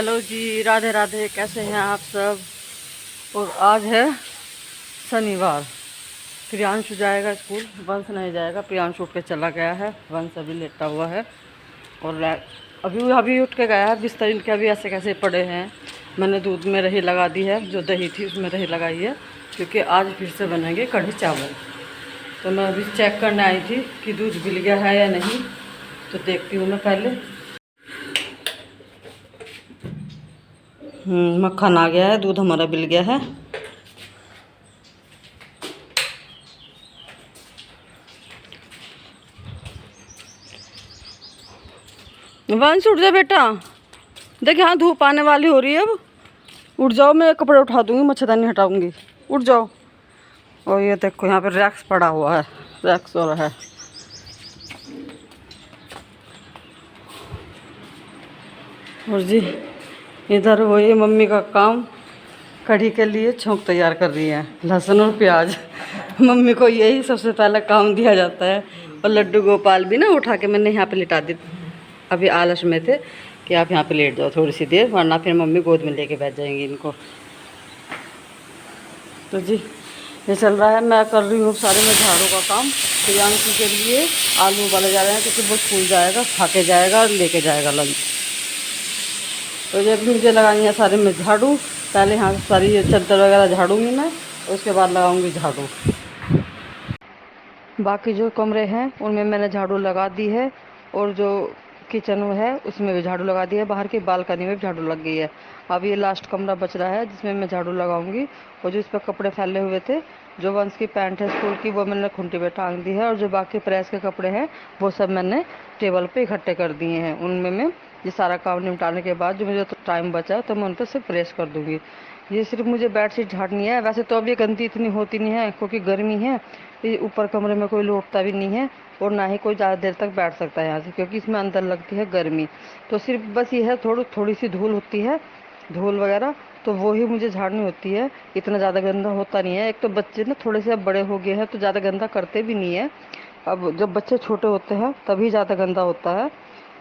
Hello जी, राधे राधे। कैसे हैं आप सब। और आज है शनिवार। प्रियांशु जाएगा स्कूल, वंश नहीं जाएगा। प्रियांशु उठ के चला गया है, वंश अभी लेटा हुआ है। और अभी अभी उठ के गया है। बिस्तर इनके अभी ऐसे कैसे पड़े हैं। मैंने दूध में रही लगा दी है, जो दही थी उसमें रही लगाई है, क्योंकि आज फिर से बनेंगे कढ़ी चावल। तो मैं अभी चेक करने आई थी कि दूध मिल गया है या नहीं, तो देखती हूँ मैं पहले। मक्खन आ गया है, दूध हमारा मिल गया है। वंश उठ जा बेटा, देखिए हाँ धूप आने वाली हो रही है अब। उठ जाओ, मैं कपड़े उठा दूंगी, मच्छरदानी हटाऊंगी। उठ जाओ। और ये देखो यहाँ पे रैक्स पड़ा हुआ है, रैक्स और है। और जी इधर वो ये मम्मी का काम, कढ़ी के लिए छौंक तैयार कर रही है, लहसुन और प्याज। मम्मी को यही सबसे पहला काम दिया जाता है। और लड्डू गोपाल भी ना उठा के मैंने यहाँ पे लिटा दी। अभी आलस में थे कि आप यहाँ पे लेट जाओ थोड़ी सी देर, वरना फिर मम्मी गोद में लेके बैठ जाएंगी इनको। तो जी ये चल रहा है। मैं कर रही हूँ सारे में झाड़ू का काम। प्रियांशु के लिए आलू उबाले जा रहे हैं, क्योंकि वो स्कूल जाएगा, खा के जाएगा और लेके जाएगा लंच। तो ये भी मुझे लगानी है सारे में झाड़ू। पहले यहाँ सारी ये चद्दर वगैरह झाड़ूंगी मैं, उसके बाद लगाऊंगी झाड़ू। बाकी जो कमरे हैं उनमें मैंने झाड़ू लगा दी है, और जो किचन में है उसमें भी झाड़ू लगा दी है। बाहर की बालकनी में भी झाड़ू लग गई है। अब ये लास्ट कमरा बच रहा है जिसमें मैं झाड़ू लगाऊंगी। और जो इस पर कपड़े फैले हुए थे, जो वंश की पैंट है स्कूल की, वो मैंने खूंटी पे टांग दी है। और जो बाकी प्रेस के कपड़े हैं वो सब मैंने टेबल पे इकट्ठे कर दिए हैं। उनमें मैं ये सारा काम निपटाने के बाद जो मुझे तो टाइम बचा तो मैं उन पर सिर्फ प्रेस कर दूँगी। ये सिर्फ मुझे बेडशीट झाड़नी है। वैसे तो अब ये गंदी इतनी होती नहीं है, क्योंकि गर्मी है। ये ऊपर कमरे में कोई लौटता भी नहीं है, और ना ही कोई ज़्यादा देर तक बैठ सकता है यहाँ से, क्योंकि इसमें अंदर लगती है गर्मी। तो सिर्फ बस ये है, थोड़ी सी धूल होती है, धूल वगैरह, तो वो ही मुझे झाड़नी होती है। इतना ज़्यादा गंदा होता नहीं है। एक तो बच्चे ना थोड़े से अब बड़े हो गए हैं, तो ज़्यादा गंदा करते भी नहीं है। अब जब बच्चे छोटे होते हैं तभी ज़्यादा गंदा होता है।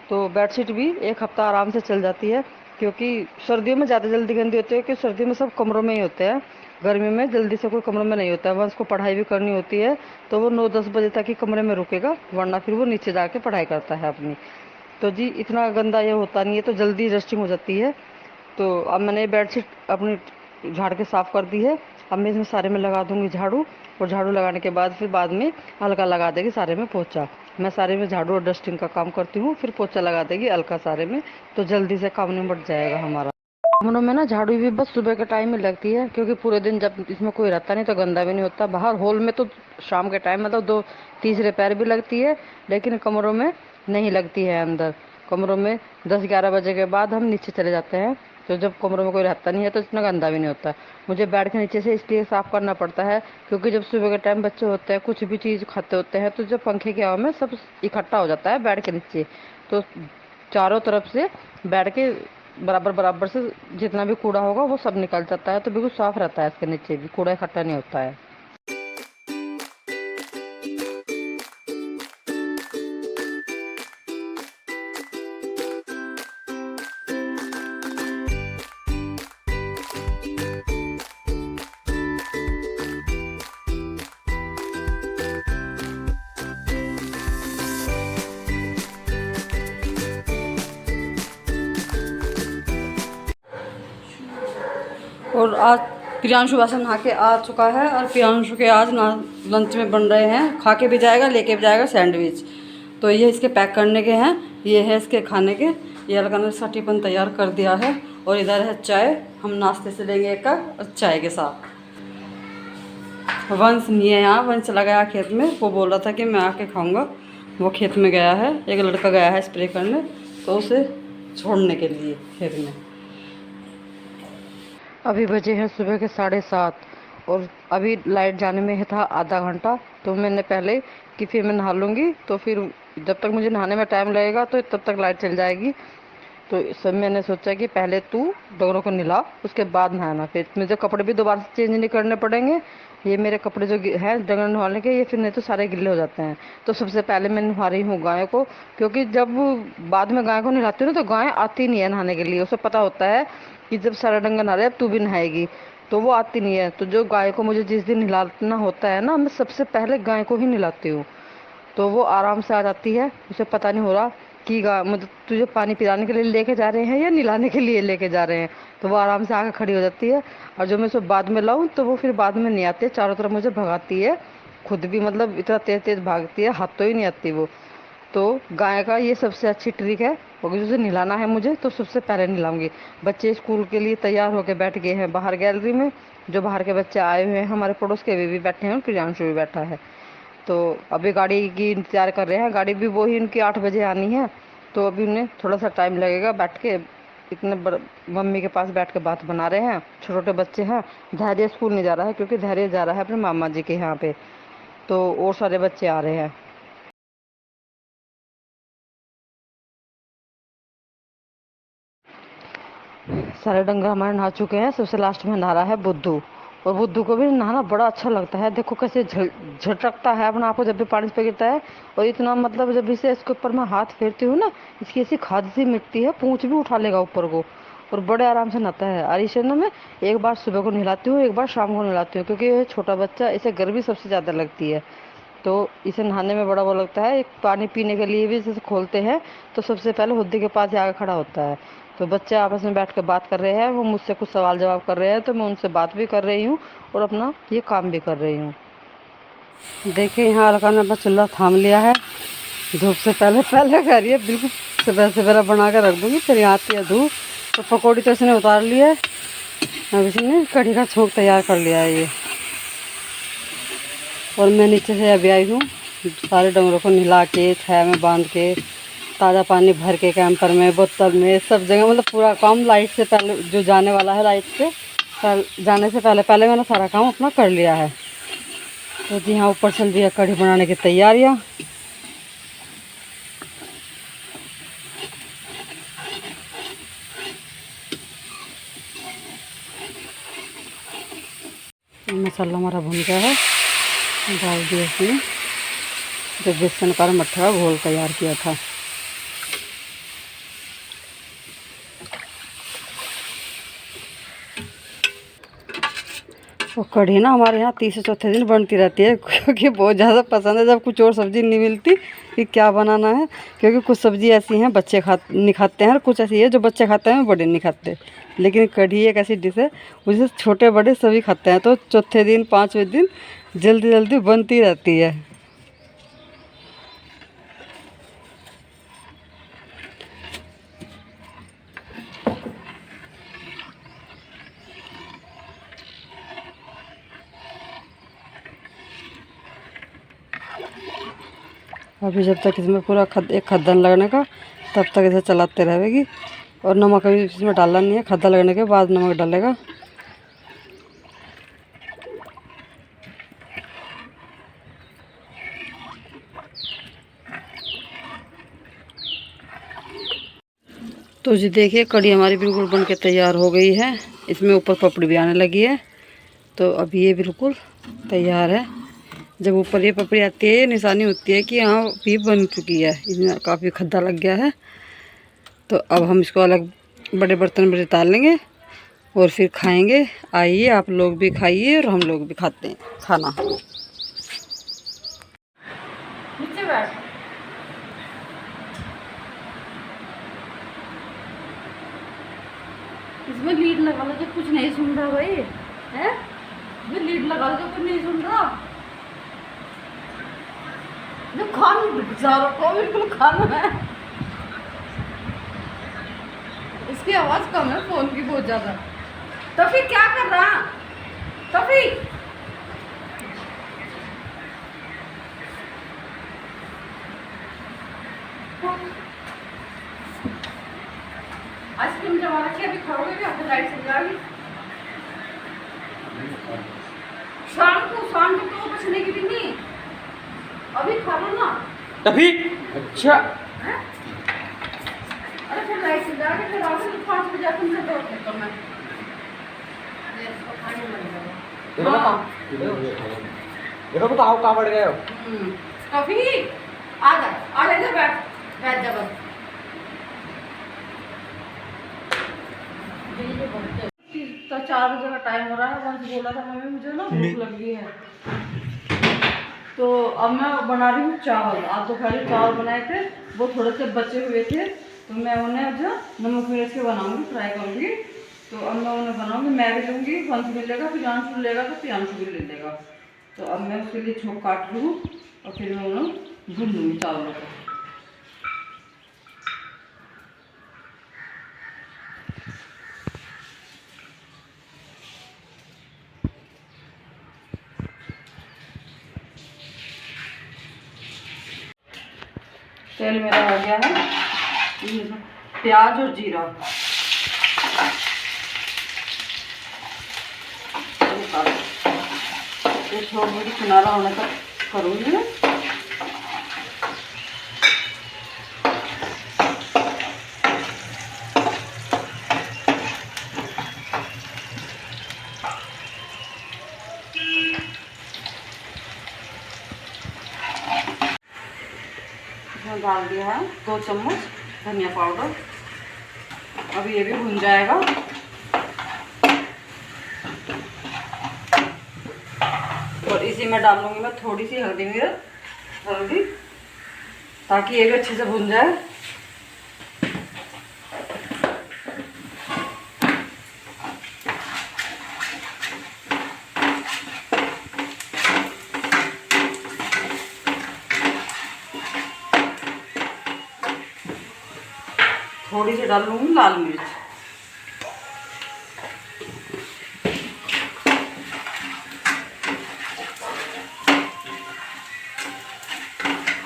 तो बेडशीट भी एक हफ्ता आराम से चल जाती है, क्योंकि सर्दियों में ज़्यादा जल्दी गंदी होती है, क्योंकि सर्दियों में सब कमरों में ही होते हैं। गर्मी में जल्दी से कोई कमरों में नहीं होता है। वह उसको पढ़ाई भी करनी होती है, तो वो 9-10 बजे तक ही कमरे में रुकेगा, वरना फिर वो नीचे जाके पढ़ाई करता है अपनी। तो जी इतना गंदा ये होता नहीं है, तो जल्दी रस्टिंग हो जाती है। तो अब मैंने बेडशीट अपनी झाड़ के साफ़ कर दी है। अब मैं इसमें सारे में लगा दूंगी झाड़ू। और झाड़ू लगाने के बाद फिर बाद में हल्का लगा देगी सारे में पोछा। मैं सारे में झाड़ू और डस्टिंग का काम करती हूँ, फिर पोछा लगा देगी हल्का सारे में, तो जल्दी से काम निपट जाएगा हमारा। कमरों में ना झाड़ू भी बस सुबह के टाइम में लगती है, क्योंकि पूरे दिन जब इसमें कोई रहता नहीं तो गंदा भी नहीं होता। बाहर हॉल में तो शाम के टाइम मतलब 2 तीसरे पैर भी लगती है, लेकिन कमरों में नहीं लगती है। अंदर कमरों में 10-11 बजे के बाद हम नीचे चले जाते हैं, तो जब कमरों में कोई रहता नहीं है तो इतना गंदा भी नहीं होता। मुझे बेड के नीचे से इसलिए साफ़ करना पड़ता है, क्योंकि जब सुबह के टाइम बच्चे होते हैं, कुछ भी चीज़ खाते होते हैं, तो जब पंखे की हवा में सब इकट्ठा हो जाता है बेड के नीचे, तो चारों तरफ से बेड के बराबर बराबर से जितना भी कूड़ा होगा वो सब निकल जाता है। तो बिल्कुल साफ रहता है, इसके नीचे भी कूड़ा इकट्ठा नहीं होता है। और आज प्रियांशु वैसे नहा के आ चुका है, और प्रियांशु के आज ना लंच में बन रहे हैं, खा के भी जाएगा लेके भी जाएगा सैंडविच। तो ये इसके पैक करने के हैं, ये है इसके खाने के। ये अलग ने इसका टिफिन तैयार कर दिया है। और इधर है चाय, हम नाश्ते से लेंगे एक कप और चाय के साथ। वंश नहीं है यहाँ, वंश चला गया खेत में। वो बोल रहा था कि मैं आके खाऊंगा, वो खेत में गया है। एक लड़का गया है स्प्रे करने, तो उसे छोड़ने के लिए खेत में। अभी बजे हैं सुबह के 7:30, और अभी लाइट जाने में था आधा घंटा। तो मैंने पहले कि फिर मैं नहा लूँगी, तो फिर जब तक मुझे नहाने में टाइम लगेगा तो तब तक लाइट चल जाएगी। तो सब मैंने सोचा कि पहले तू दोनों को नहला, उसके बाद नहाना। फिर मुझे कपड़े भी दोबारा से चेंज नहीं करने पड़ेंगे, ये मेरे कपड़े जो हैं डंगर नहवाने के, ये फिर नहीं तो सारे गिले हो जाते हैं। तो सबसे पहले मैं नहवा रही हूँ गाय को, क्योंकि जब बाद में गाय को नहलाती हूँ ना तो गाय आती नहीं है नहाने के लिए। उसे पता होता है कि जब सारा डंगर नहा रहे अब तू भी नहाएगी, तो वो आती नहीं है। तो जो गाय को मुझे जिस दिन नहलाना होता है ना, मैं सबसे पहले गाय को ही नहलाती हूँ। तो वो आराम से आ जाती है, उसे पता नहीं हो रहा कि मतलब तुझे पानी पिलाने के लिए लेके जा रहे हैं या नहलाने के लिए लेके जा रहे हैं। तो वो आराम से आके खड़ी हो जाती है। और जो मैं उसे बाद में लाऊं तो वो फिर बाद में नहीं आती है, चारों तरफ मुझे भगाती है। खुद भी मतलब इतना तेज तेज भागती है, हाथों ही नहीं आती वो। तो गाय का ये सबसे अच्छी ट्रिक है। और उसे नहलाना है मुझे तो सबसे पहले नहलाऊंगी। बच्चे स्कूल के लिए तैयार होकर बैठ गए हैं बाहर गैलरी में। जो बाहर के बच्चे आए हुए हैं हमारे पड़ोस के, वे भी बैठे हैं और प्रियांशु भी बैठा है। तो अभी गाड़ी की इंतज़ार कर रहे हैं, गाड़ी भी वही उनकी 8 बजे आनी है। तो अभी उन्हें थोड़ा सा टाइम लगेगा बैठ के, इतने मम्मी के पास बैठ के बात बना रहे हैं। छोटे छोटे बच्चे हैं। धैर्य स्कूल नहीं जा रहा है क्योंकि धैर्य जा रहा है अपने मामा जी के यहाँ पे। तो और सारे बच्चे आ रहे हैं। सारे डंगर हमारे नहा चुके हैं, सबसे लास्ट में नहा रहा है बुद्धू। और बुद्धू को भी नहाना बड़ा अच्छा लगता है। देखो कैसे झटकता है अपना आप को जब भी पानी पे गिरता है। और इतना मतलब जब इसे इसके ऊपर मैं हाथ फेरती हूँ ना, इसकी ऐसी खाद सी मिटती है, पूंछ भी उठा लेगा ऊपर को। और बड़े आराम से नहाता है। और इसे ना मैं एक बार सुबह को नहलाती हूँ, एक बार शाम को नहलाती हूँ, क्योंकि ये छोटा बच्चा, इसे गर्मी सबसे ज़्यादा लगती है। तो इसे नहाने में बड़ा वो लगता है। एक पानी पीने के लिए भी जैसे खोलते हैं तो सबसे पहले हुद्दे के पास जाकर खड़ा होता है। तो बच्चे आपस में बैठ कर बात कर रहे हैं, वो मुझसे कुछ सवाल जवाब कर रहे हैं, तो मैं उनसे बात भी कर रही हूँ और अपना ये काम भी कर रही हूँ। देखिए यहाँ अलका ने अपना चूल्हा थाम लिया है। धूप से पहले पहले कर रही है बिल्कुल। सुबह सवेरा बना कर रख दूँगी, फिर यहाँ आती है धूप। तो पकौड़ी तो इसने उतार ली है। अब इसने कढ़ी का छोंक तैयार कर लिया है ये। और मैं नीचे से अभी आई हूँ, सारे डंगरों को नहला के छाया में बांध के, ताज़ा पानी भर के कैंपर में, बोतल में, सब जगह मतलब पूरा काम लाइट से पहले, जो जाने वाला है लाइट से जाने से पहले पहले मैंने सारा काम अपना कर लिया है। तो जी हाँ, ऊपर चल रही है कढ़ी बनाने की तैयारियाँ। मसाला हमारा भुन गया है, डाल दिया इसमें जो बेसन का मट्ठा का घोल तैयार किया था। वो कढ़ी ना हमारे यहाँ तीसरे चौथे दिन बनती रहती है, क्योंकि बहुत ज़्यादा पसंद है। जब कुछ और सब्ज़ी नहीं मिलती कि क्या बनाना है, क्योंकि कुछ सब्ज़ी ऐसी हैं बच्चे नहीं खाते हैं, और कुछ ऐसी है जो बच्चे खाते हैं बड़े नहीं खाते। लेकिन कढ़ी एक ऐसी डिश है उसे छोटे बड़े सभी खाते हैं। तो चौथे दिन पाँचवें दिन जल्दी जल्दी बनती रहती है। अभी जब तक इसमें पूरा एक खद्दन लगने का, तब तक इसे चलाते रहेगी। और नमक अभी इसमें डालना नहीं है, खद्दन लगने के बाद नमक डालेगा। तो जी देखिए कढ़ी हमारी बिल्कुल बन के तैयार हो गई है। इसमें ऊपर पपड़ी भी आने लगी है। तो अभी ये बिल्कुल तैयार है। जब ऊपर ये पपड़ी आती है, निशानी होती है कि हाँ भी बन चुकी है, इसमें काफ़ी खद्दा लग गया है। तो अब हम इसको अलग बड़े बर्तन में निकाल लेंगे और फिर खाएंगे। आइए आप लोग भी खाइए और हम लोग भी खाते हैं खाना। इसमें लीड लगा लो, जो कुछ नहीं सुन रहा भाई है। इसमें लीड लगा लो, जो कुछ नहीं सुन रहा। जो खाना को बिल्कुल खाना है। इसकी आवाज कम है फोन की बहुत ज्यादा। तो फिर क्या कर रहा? तो फिर आइसक्रीम जमा रखी, अभी खाओगे क्या? आपको लाइट से जाएगी शाम को तो बचने की भी नहीं। अभी खा लो ना। तभी अच्छा है? अरे फिर लाइट से जाके फिर आओगे तो 5 बजे तुमसे दो करना। देखो हाँ। देखो तो आओ कहाँ बढ़ गए हो। टॉफी आ जा, आ जा, इधर बैठ, बैठ जा बस। तो 4 बजे का टाइम हो रहा है। वहाँ से बोला था मम्मी मुझे ना भूख लगी है, तो अब मैं बना रही हूँ चावल। आज दोपहर चावल बनाए थे, वो थोड़े से बचे हुए थे, तो मैं उन्हें जो नमक मिर्च के बनाऊंगी, फ्राई करूँगी। तो अब मैं उन्हें बनाऊंगी, मैं भी लूँगी, वंश भी लेगा, प्रियांशु लेगा तो प्रियांशु भी ले लेगा। तो अब मैं उसके लिए छोंक काट लूँ और फिर मैं उन्हें भून लूँगी चावलों को। तेल मेरा आ गया है, प्याज और जीरा ये थोड़ी थोड़ी सुनहरा होने तक करूँगी मैं। इसमें डाल दिया है 2 चम्मच धनिया पाउडर। अब ये भी भुन जाएगा। और इसी में डाल लूँगी मैं थोड़ी सी हल्दी, ताकि ये भी अच्छे से भुन जाए। थोड़ी सी डाल लूँगी लाल मिर्च।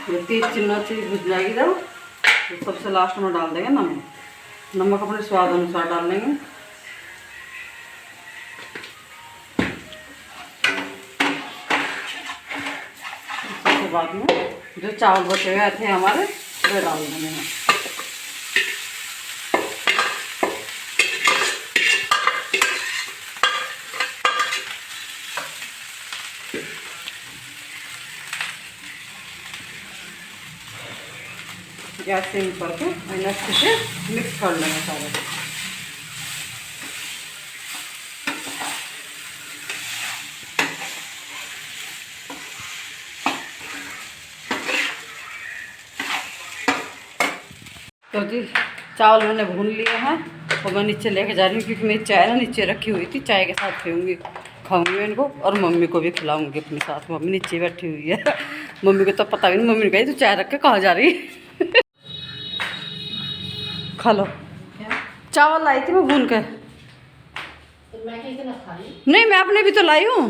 ये 30 मिनट से भुज जाएगी जब, तो सबसे लास्ट में डाल देंगे नमक। नमक अपने स्वाद अनुसार डाल लेंगे। सबसे बाद में जो चावल बचे हुए थे हमारे वो डाल देंगे। गैस सिम करके मैंने अच्छे से मिक्स कर लेना सारा। तो जी चावल मैंने भून लिए हैं और मैं नीचे लेके जा रही हूँ, क्योंकि मेरी चाय ना नीचे रखी हुई थी। चाय के साथ पीऊँगी, खाऊंगी मैं इनको, और मम्मी को भी खिलाऊंगी अपने साथ। मम्मी नीचे बैठी हुई है। मम्मी को तो पता भी नहीं। मम्मी ने कही तू चाय रख के कहाँ जा रही है। खा लो। चावल लाई थी मैं भून के। तो मैं क्या इतना खा ली? नहीं, मैं अपने भी तो लाई हूँ।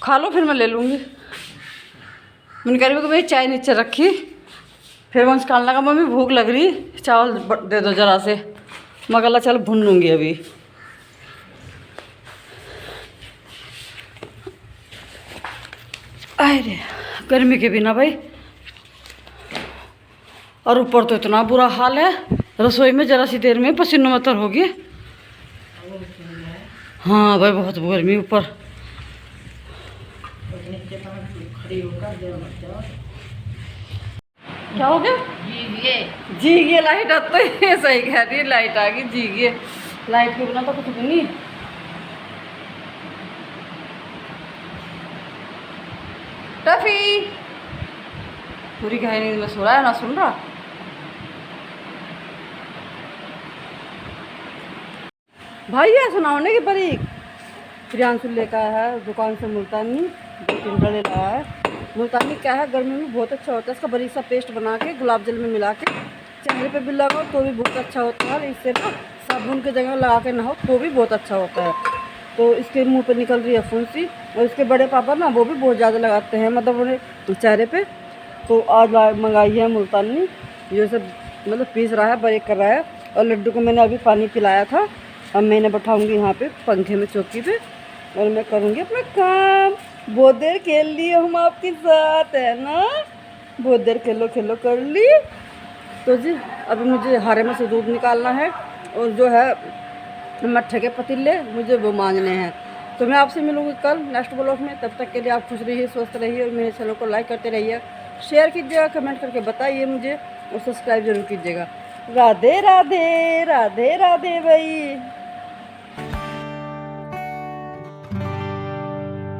खा लो फिर मैं ले लूँगी। मैंने कह रही कि मेरी चाय नीचे रखी, फिर वंश कहने लगा मम्मी भूख लग रही, चावल दे दो ज़रा से। मैं कहा चल भून लूँगी अभी। आए रे गर्मी के बिना भाई, और ऊपर तो इतना बुरा हाल है, रसोई में जरा सी देर में पसीनों में तर होगी। हाँ भाई बहुत गर्मी ऊपर। क्या हो गया? जी ये लाइट आता है। सही कह रही है, लाइट आ गई। जी ये लाइट के बिना तो कुछ भी नहीं। टफी पूरी गहरी नींद में सो रहा है, ना सुन रहा। भाई ये सुनाओ ने कि परी प्रियांशु लेकर आया है दुकान से मुल्तानी, 2-3 डले लाया है। मुल्तानी क्या है, गर्मी में बहुत अच्छा होता है। इसका बरीक सा पेस्ट बना के गुलाब जल में मिला के चेहरे पे भी लगाओ तो भी बहुत अच्छा होता है। इससे ना साबुन की जगह लगा के नहाओ तो भी बहुत अच्छा होता है। तो इसके मुंह पे निकल रही है फुंसी, और इसके बड़े पापा ना वो भी बहुत ज़्यादा लगाते हैं, मतलब उन्हें चेहरे पे। तो आज मंगाई है मुल्तानी, ये सब मतलब पीस रहा है, ब्रेक कर रहा है। और लड्डू को मैंने अभी पानी पिलाया था। अब मैंने बैठाऊँगी यहाँ पे पंखे में चौकी पे, और मैं करूँगी अपना काम। बहुत देर खेल ली हम आपके साथ, है ना? बहुत देर खेलो खेलो कर ली। तो जी अभी मुझे हारे में से दूध निकालना है, और जो है मट्ठे के पतीले मुझे वो मांजने हैं। तो मैं आपसे मिलूंगी कल नेक्स्ट ब्लॉग में। तब तक के लिए आप खुश रहिए, स्वस्थ रहिए और मेरे चैनल को लाइक करते रहिए, शेयर कीजिएगा, कमेंट करके बताइए मुझे और सब्सक्राइब जरूर कीजिएगा। राधे राधे, राधे राधे भाई।